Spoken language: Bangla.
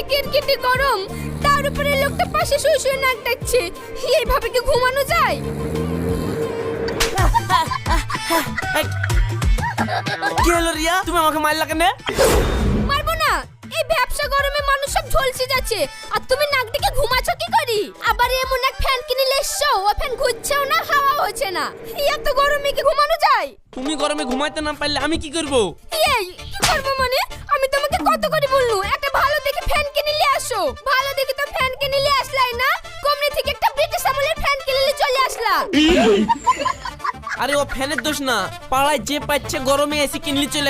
কিরকিটি গরম, তার উপরে লোকটা পাশে শুয়ে শুয়ে নাক ডাকছে। এইভাবে কি ঘুমানো যায়? কি হলো রিয়া, তুমি আমাকে মারলা কেন? মারবো না, এই ব্যবসা গরমে মানুষ সব ঝলসে যাচ্ছে, আর তুমি নাক ডেকে ঘুমাচ্ছ কি করি? আবার এমন এক ফ্যান কিনে এসছো, ও ফ্যান ঘুরছেও না, হাওয়া হচ্ছে না। এত গরমে কি ঘুমানো যায়? তুমি গরমে ঘুমাইতে না পারলে আমি কি করব? এই কি করবো মানে? আমি তোমাকে কত করে বললু একটা ভালো দেখে ফ্যান কিনে নিয়ে আসো। ভালো দেখে তো ফ্যান কিনে নিয়ে আসলাই না, কোম্পানি থেকে একটা ব্রিটিশ আমলের ফ্যান কিনে নিয়ে চলে আসলা। আরে ও ফ্যানের দোষ না, পাড়ায় যে পাচ্ছে গরমে এসি কিনলে চলে